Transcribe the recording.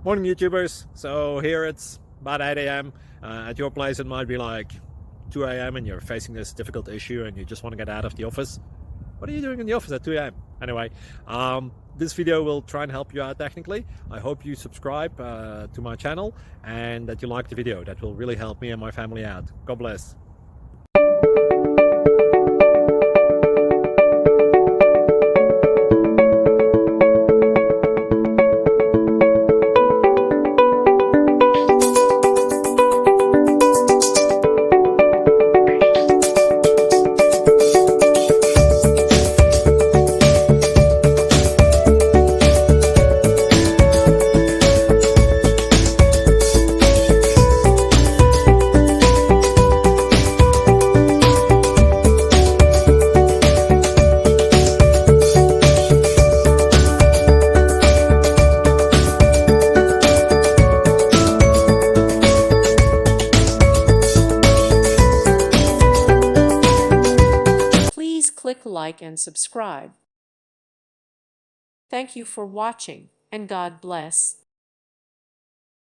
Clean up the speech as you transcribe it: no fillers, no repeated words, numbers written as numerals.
Morning YouTubers. So here it's about 8 a.m. At your place it might be like 2 a.m. and you're facing this difficult issue and you just want to get out of the office. What are you doing in the office at 2 a.m.? Anyway, this video will try and help you out technically. I hope you subscribe to my channel and that you like the video. That will really help me and my family out. God bless. Please click like and subscribe. Thank you for watching, and God bless.